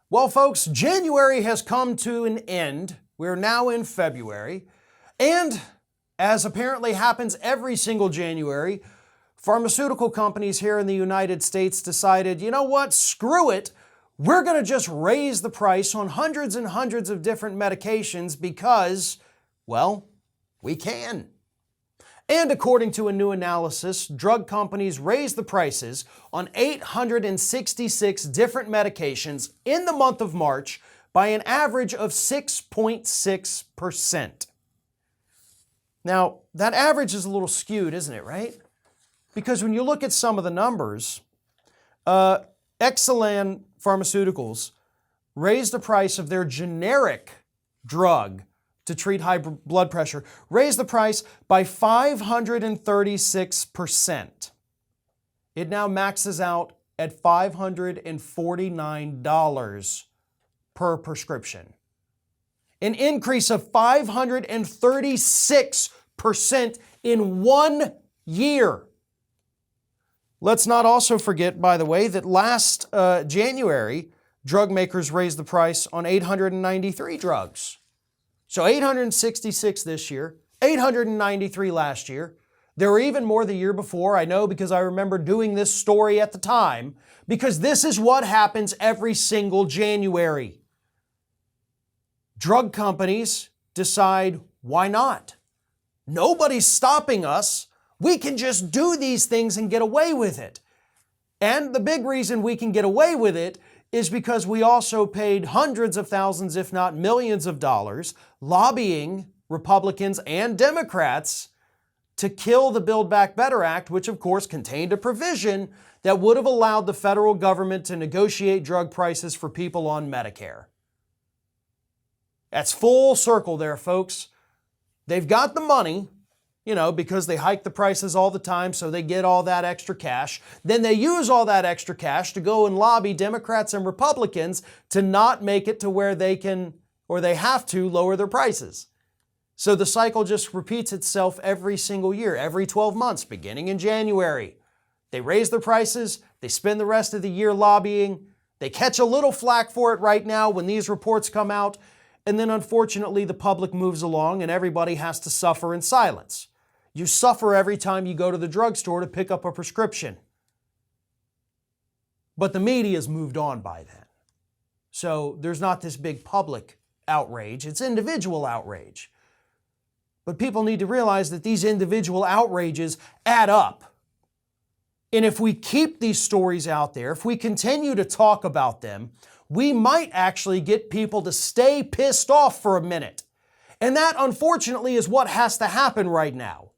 Well, folks, January has come to an end. We're now in February. And as apparently happens every single January, pharmaceutical companies here in the United States decided, you know what, screw it. We're going to just raise the price on hundreds and hundreds of different medications because, well, we can. And according to a new analysis, drug companies raised the prices on 866 different medications in the month of March by an average of 6.6%. Now, that average is a little skewed, isn't it, right? Because when you look at some of the numbers, Exelon Pharmaceuticals raised the price of their generic drug to treat high blood pressure, raised the price by 536%. It now maxes out at $549 per prescription. An increase of 536% in 1 year. Let's not also forget, by the way, that last January, drug makers raised the price on 893 drugs. So 866 this year, 893 last year. There were even more the year before, I know, because I remember doing this story at the time, because this is what happens every single January. Drug companies decide, why not? Nobody's stopping us. We can just do these things and get away with it. And the big reason we can get away with it is because we also paid hundreds of thousands, if not millions of dollars, lobbying Republicans and Democrats to kill the Build Back Better Act, which of course contained a provision that would have allowed the federal government to negotiate drug prices for people on Medicare. That's full circle there, folks. They've got the money, because they hike the prices all the time, so they get all that extra cash. Then they use all that extra cash to go and lobby Democrats and Republicans to not make it to where they can, or they have to, lower their prices. So the cycle just repeats itself every single year, every 12 months, beginning in January. They raise their prices, they spend the rest of the year lobbying, they catch a little flack for it right now when these reports come out, and then unfortunately the public moves along and everybody has to suffer in silence. You suffer every time you go to the drugstore to pick up a prescription. But the media's moved on by then. So there's not this big public outrage, it's individual outrage. But people need to realize that these individual outrages add up. And if we keep these stories out there, if we continue to talk about them, we might actually get people to stay pissed off for a minute. And that, unfortunately, is what has to happen right now.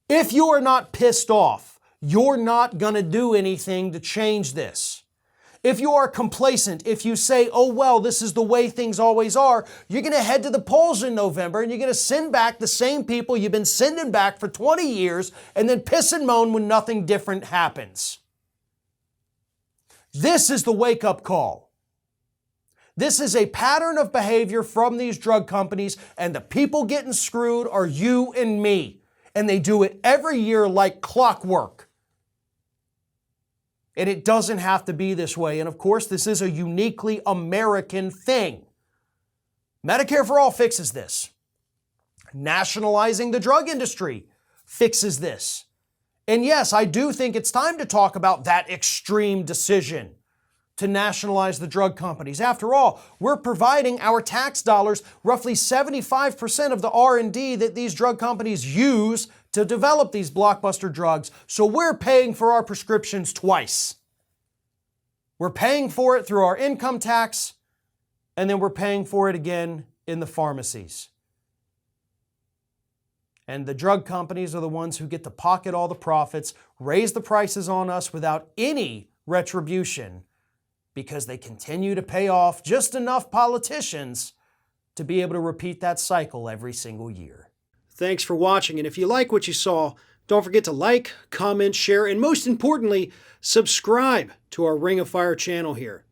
If you are not pissed off, you're not going to do anything to change this. If you are complacent, if you say, oh, well, this is the way things always are, you're going to head to the polls in November and you're going to send back the same people you've been sending back for 20 years and then piss and moan when nothing different happens. This is the wake-up call. This is a pattern of behavior from these drug companies, and the people getting screwed are you and me. And they do it every year like clockwork. And it doesn't have to be this way. And of course, this is a uniquely American thing. Medicare for All fixes this. Nationalizing the drug industry fixes this. And yes, I do think it's time to talk about that extreme decision to nationalize the drug companies. After all, we're providing our tax dollars, roughly 75% of the R&D that these drug companies use to develop these blockbuster drugs. So we're paying for our prescriptions twice. We're paying for it through our income tax, and then we're paying for it again in the pharmacies. And the drug companies are the ones who get to pocket all the profits, raise the prices on us without any retribution, because they continue to pay off just enough politicians to be able to repeat that cycle every single year. Thanks for watching, and if you like what you saw, don't forget to like, comment, share, and most importantly, subscribe to our Ring of Fire channel here.